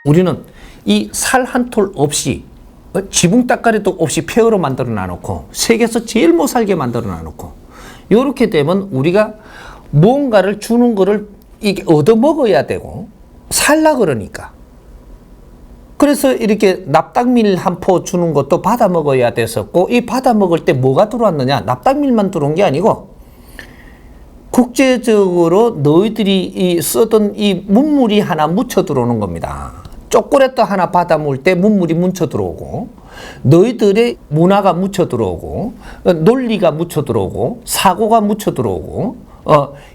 우리는 이 살 한 톨 없이 지붕 따까리도 없이 폐허로 만들어 놔놓고 세계에서 제일 못 살게 만들어 놔놓고 이렇게 되면 우리가 무언가를 주는 거를 이게 얻어 먹어야 되고 살라 그러니까. 그래서 이렇게 납작밀 한 포 주는 것도 받아 먹어야 됐었고, 이 받아 먹을 때 뭐가 들어왔느냐? 납작밀만 들어온 게 아니고 국제적으로 너희들이 쓰던 이 문물이 하나 묻혀 들어오는 겁니다. 초콜릿 하나 받아 먹을 때 문물이 묻혀 들어오고, 너희들의 문화가 묻혀 들어오고, 논리가 묻혀 들어오고, 사고가 묻혀 들어오고,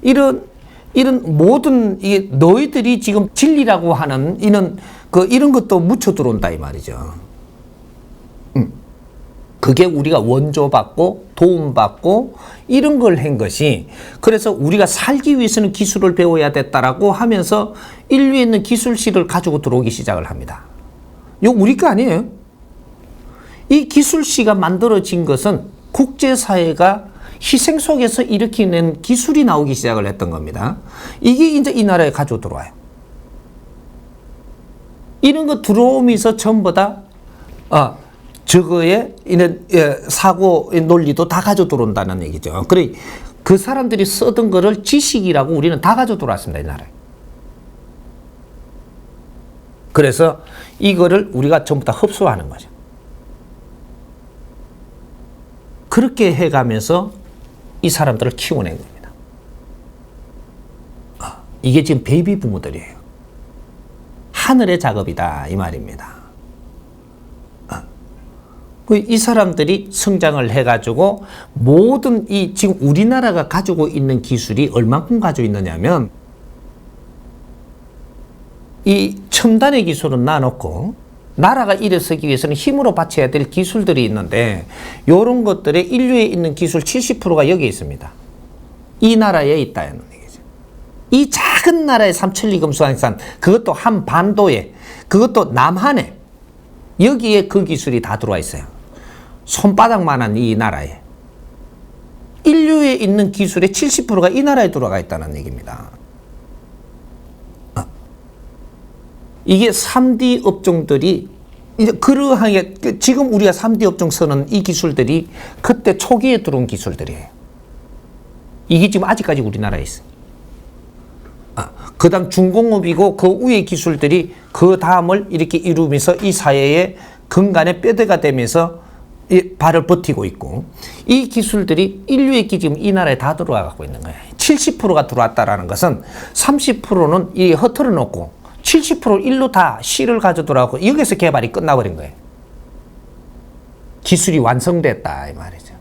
이런 모든 이게 너희들이 지금 진리라고 하는 이런 것도 묻혀 들어온다 이 말이죠. 그게 우리가 원조받고 도움받고 이런 걸 한 것이, 그래서 우리가 살기 위해서는 기술을 배워야 됐다라고 하면서 인류에 있는 기술실을 가지고 들어오기 시작을 합니다. 이거 우리 거 아니에요. 이 기술시가 만들어진 것은 국제사회가 희생 속에서 일으키는 기술이 나오기 시작을 했던 겁니다. 이게 이제 이 나라에 가지고 들어와요. 이런 거 들어오면서 전부 다 저거에 이런 사고 논리도 다 가지고 들어온다는 얘기죠. 그래 그 사람들이 쓰던 거를 지식이라고 우리는 다 가지고 들어왔습니다, 이 나라에. 그래서 이거를 우리가 전부 다 흡수하는 거죠. 그렇게 해가면서 이 사람들을 키워낸 겁니다. 이게 지금 베이비 부모들이에요. 하늘의 작업이다 이 말입니다. 이 사람들이 성장을 해가지고 모든 이 지금 우리나라가 가지고 있는 기술이 얼만큼 가지고 있느냐면, 이 첨단의 기술은 놔놓고 나라가 일어서기 위해서는 힘으로 받쳐야 될 기술들이 있는데, 이런 것들의 인류에 있는 기술 70%가 여기에 있습니다. 이 나라에 있다는 얘기죠. 이 작은 나라의 삼천리금수강산, 그것도 한 반도에, 그것도 남한에, 여기에 그 기술이 다 들어와 있어요. 손바닥만한 이 나라에. 인류에 있는 기술의 70%가 이 나라에 들어가 있다는 얘기입니다. 이게 3D 업종들이 이제 그러하게, 지금 우리가 3D 업종 쓰는 이 기술들이 그때 초기에 들어온 기술들이에요. 이게 지금 아직까지 우리나라에 있어요. 그 다음 중공업이고 그 위의 기술들이 그 다음을 이렇게 이루면서 이 사회의 근간의 뼈대가 되면서 이 발을 버티고 있고, 이 기술들이 인류의 지금 이 나라에 다 들어와 갖고 있는 거예요. 70%가 들어왔다라는 것은 30%는 이 허틀어 놓고 70% 일로 다 C를 가져들어가고 여기서 개발이 끝나버린 거예요. 기술이 완성됐다 이 말이죠.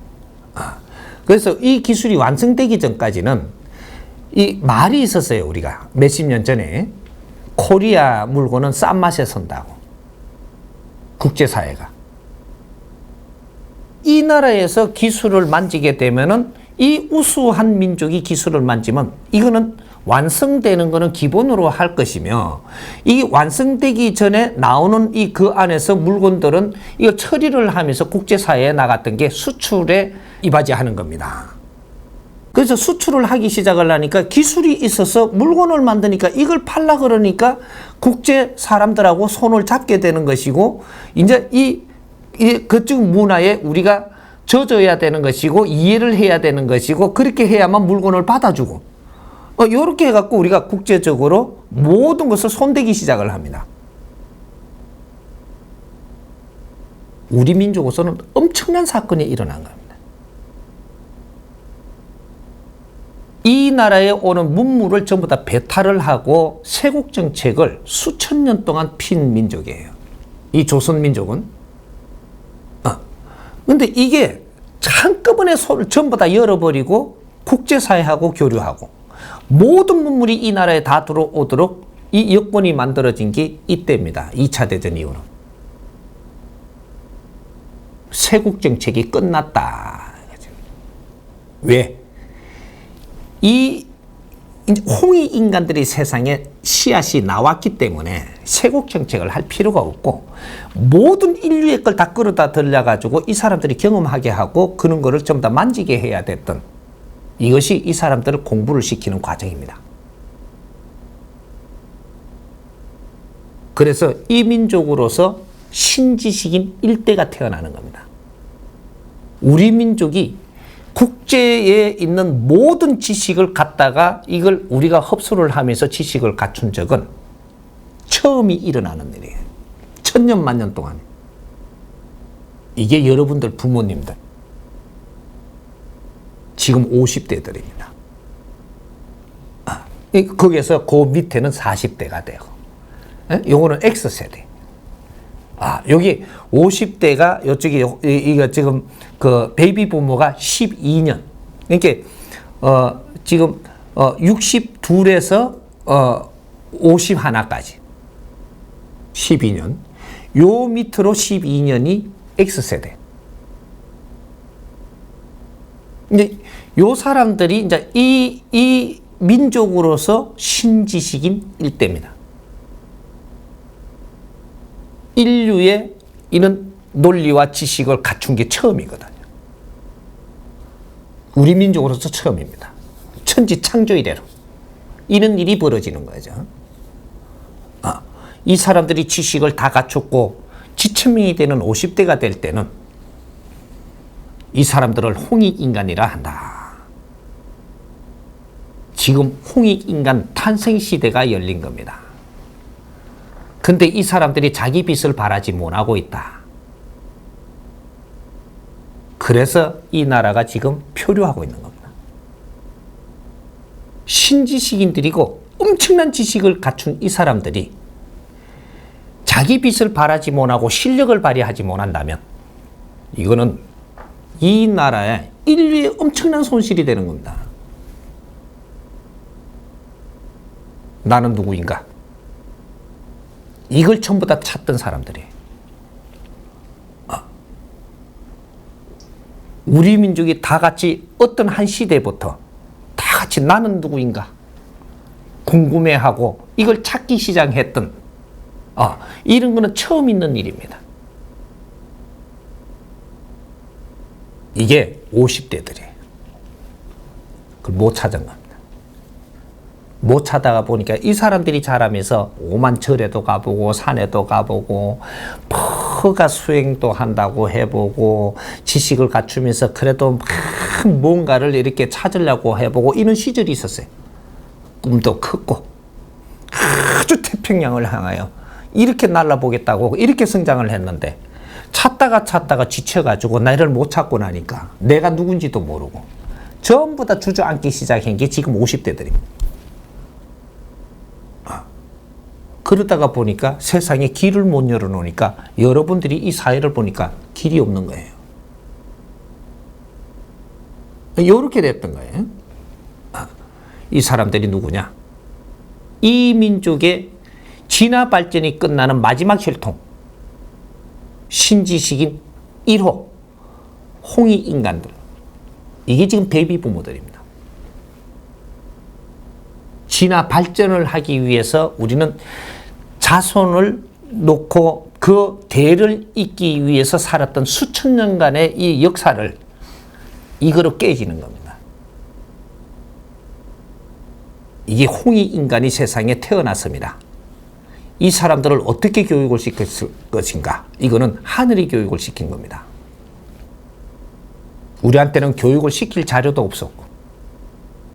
그래서 이 기술이 완성되기 전까지는 이 말이 있었어요. 우리가 몇십 년 전에 코리아 물건은 싼 맛에 선다고, 국제사회가. 이 나라에서 기술을 만지게 되면은, 이 우수한 민족이 기술을 만지면 이거는 완성되는 거는 기본으로 할 것이며, 이 완성되기 전에 나오는 이 그 안에서 물건들은 이거 처리를 하면서 국제사회에 나갔던 게 수출에 이바지하는 겁니다. 그래서 수출을 하기 시작을 하니까 기술이 있어서 물건을 만드니까 이걸 팔라 그러니까 국제 사람들하고 손을 잡게 되는 것이고, 이제 이 그쪽 문화에 우리가 젖어야 되는 것이고 이해를 해야 되는 것이고, 그렇게 해야만 물건을 받아주고, 이렇게 해갖고 우리가 국제적으로 모든 것을 손대기 시작을 합니다. 우리 민족으로서는 엄청난 사건이 일어난 겁니다. 이 나라에 오는 문물을 전부 다 배탈을 하고 세국 정책을 수천 년 동안 핀 민족이에요. 이 조선 민족은. 근데 이게 한꺼번에 손을 전부 다 열어버리고 국제사회하고 교류하고 모든 문물이 이 나라에 다 들어오도록 이 여건이 만들어진 게 이때입니다. 2차 대전 이후로. 세국 정책이 끝났다. 왜? 이 홍위 인간들이 세상에 씨앗이 나왔기 때문에 세국 정책을 할 필요가 없고, 모든 인류의 걸 다 끌어다 들려가지고 이 사람들이 경험하게 하고 그런 거를 전부 다 만지게 해야 됐던, 이것이 이 사람들을 공부를 시키는 과정입니다. 그래서 이 민족으로서 신지식인 일대가 태어나는 겁니다. 우리 민족이 국제에 있는 모든 지식을 갖다가 이걸 우리가 흡수를 하면서 지식을 갖춘 적은 처음이 일어나는 일이에요. 천년 만년 동안. 이게 여러분들 부모님들 지금 50대들입니다. 거기에서 그 밑에는 40대가 되고, 요거는 X세대. 여기 50대가 이쪽이 이거 지금 그 베이비 부모가 12년. 그러니까 지금 62에서 51까지 12년. 요 밑으로 12년이 X세대. 이제 요 사람들이 이제 이 민족으로서 신지식인 일대입니다. 인류의 이는 논리와 지식을 갖춘 게 처음이거든요. 우리 민족으로서 처음입니다. 천지 창조 이래로 이런 일이 벌어지는 거죠. 이 사람들이 지식을 다 갖췄고 지천명이 되는 50대가 될 때는 이 사람들을 홍익인간이라 한다. 지금 홍익인간 탄생 시대가 열린 겁니다. 근데 이 사람들이 자기 빛을 발하지 못하고 있다. 그래서 이 나라가 지금 표류하고 있는 겁니다. 신지식인들이고 엄청난 지식을 갖춘 이 사람들이 자기 빛을 발하지 못하고 실력을 발휘하지 못한다면 이거는 이 나라에 인류의 엄청난 손실이 되는 겁니다. 나는 누구인가? 이걸 전부 다 찾던 사람들이. 우리 민족이 다 같이 어떤 한 시대부터 다 같이 나는 누구인가 궁금해하고 이걸 찾기 시작했던 이런 거는 처음 있는 일입니다. 이게 50대들이에요. 그걸 못 찾은 겁니다. 못 찾다가 보니까 이 사람들이 자라면서 오만 절에도 가보고 산에도 가보고 퍼가 수행도 한다고 해보고 지식을 갖추면서 그래도 막 뭔가를 이렇게 찾으려고 해보고 이런 시절이 있었어요. 꿈도 컸고 아주 태평양을 향하여 이렇게 날아보겠다고 이렇게 성장을 했는데 찾다가 지쳐가지고 나를 못 찾고 나니까 내가 누군지도 모르고 전부 다 주저앉기 시작한 게 지금 50대들입니다. 그러다가 보니까 세상에 길을 못 열어놓으니까 여러분들이 이 사회를 보니까 길이 없는 거예요. 이렇게 됐던 거예요. 이 사람들이 누구냐? 이 민족의 진화 발전이 끝나는 마지막 혈통. 신지식인 1호. 홍익인간들. 이게 지금 베이비 부모들입니다. 진화 발전을 하기 위해서 우리는 자손을 놓고 그 대를 잇기 위해서 살았던 수천 년간의 이 역사를 이거로 깨지는 겁니다. 이게 홍익인간이 세상에 태어났습니다. 이 사람들을 어떻게 교육을 시켰을 것인가? 이거는 하늘이 교육을 시킨 겁니다. 우리한테는 교육을 시킬 자료도 없었고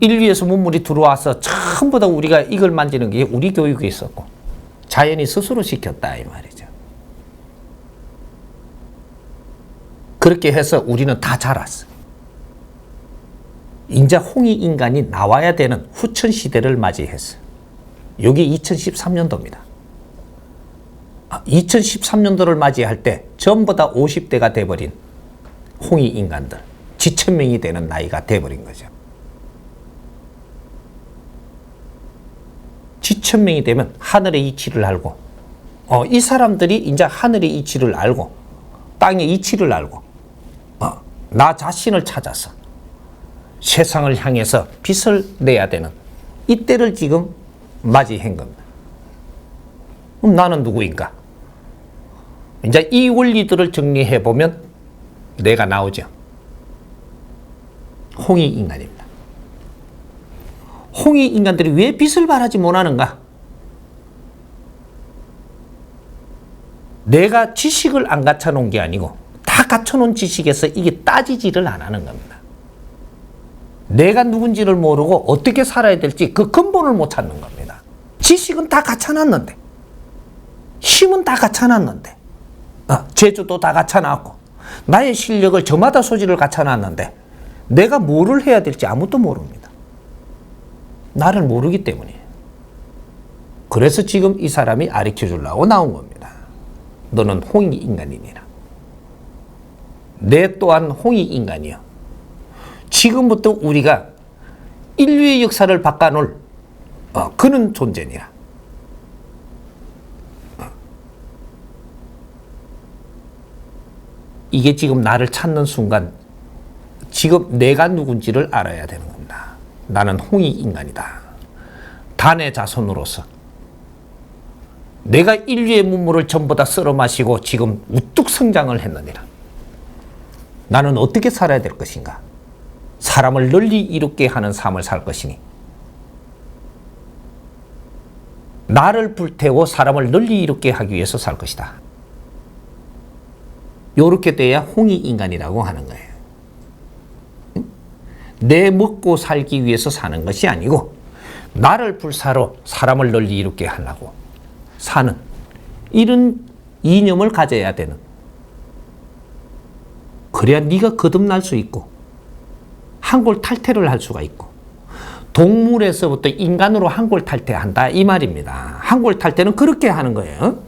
인류에서 문물이 들어와서 전부 다 우리가 이걸 만지는 게 우리 교육이 있었고 자연이 스스로 시켰다 이 말이죠. 그렇게 해서 우리는 다 자랐어. 이제 홍익인간이 나와야 되는 후천시대를 맞이했어. 여기 2013년도입니다. 2013년도를 맞이할 때 전부 다 50대가 돼버린 홍익인간들, 지천명이 되는 나이가 돼버린 거죠. 지천명이 되면 하늘의 이치를 알고 이 사람들이 이제 하늘의 이치를 알고 땅의 이치를 알고 나 자신을 찾아서 세상을 향해서 빛을 내야 되는 이때를 지금 맞이한 겁니다. 그럼 나는 누구인가? 이제 이 원리들을 정리해 보면 내가 나오죠. 홍익인간입니다. 홍익인간들이 왜 빛을 발하지 못하는가? 내가 지식을 안 갖춰놓은 게 아니고 다 갖춰놓은 지식에서 이게 따지지를 안 하는 겁니다. 내가 누군지를 모르고 어떻게 살아야 될지 그 근본을 못 찾는 겁니다. 지식은 다 갖춰놨는데, 힘은 다 갖춰놨는데, 재주도 다 갖춰놨고, 나의 실력을 저마다 소질을 갖춰놨는데 내가 뭐를 해야 될지 아무도 모릅니다. 나를 모르기 때문이에요. 그래서 지금 이 사람이 가르쳐 주려고 나온 겁니다. 너는 홍익인간이니라. 내 또한 홍익인간이요. 지금부터 우리가 인류의 역사를 바꿔놓을 그런 존재니라. 이게 지금 나를 찾는 순간 지금 내가 누군지를 알아야 되는 겁니다. 나는 홍익인간이다. 단의 자손으로서 내가 인류의 문물을 전부 다 썰어 마시고 지금 우뚝 성장을 했느니라. 나는 어떻게 살아야 될 것인가? 사람을 널리 이롭게 하는 삶을 살 것이니 나를 불태워 사람을 널리 이롭게 하기 위해서 살 것이다. 요렇게 돼야 홍익인간이라고 하는 거예요. 내 먹고 살기 위해서 사는 것이 아니고 나를 불사로 사람을 널리 이롭게 하려고 사는 이런 이념을 가져야 되는, 그래야 네가 거듭날 수 있고 한골 탈퇴를 할 수가 있고 동물에서부터 인간으로 한골 탈퇴한다 이 말입니다. 한골 탈퇴는 그렇게 하는 거예요.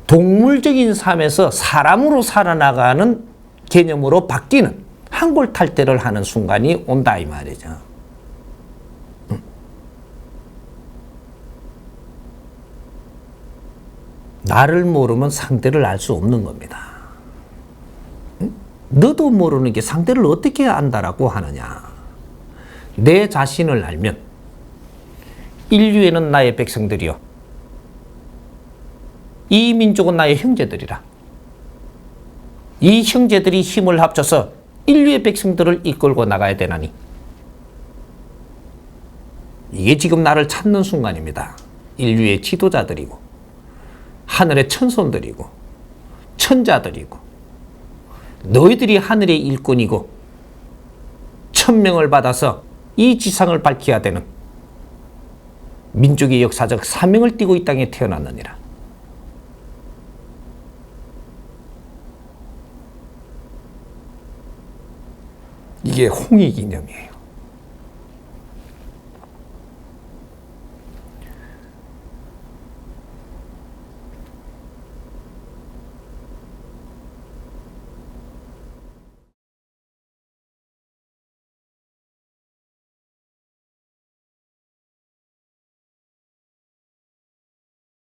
동물적인 삶에서 사람으로 살아나가는 개념으로 바뀌는 한골 탈퇴를 하는 순간이 온다 이 말이죠. 나를 모르면 상대를 알 수 없는 겁니다. 너도 모르는 게 상대를 어떻게 안다라고 하느냐. 내 자신을 알면 인류에는 나의 백성들이요, 이 민족은 나의 형제들이라. 이 형제들이 힘을 합쳐서 인류의 백성들을 이끌고 나가야 되나니 이게 지금 나를 찾는 순간입니다. 인류의 지도자들이고 하늘의 천손들이고 천자들이고 너희들이 하늘의 일꾼이고 천명을 받아서 이 지상을 밝혀야 되는 민족의 역사적 사명을 띠고 이 땅에 태어났느니라. 이게 홍익이념이에요.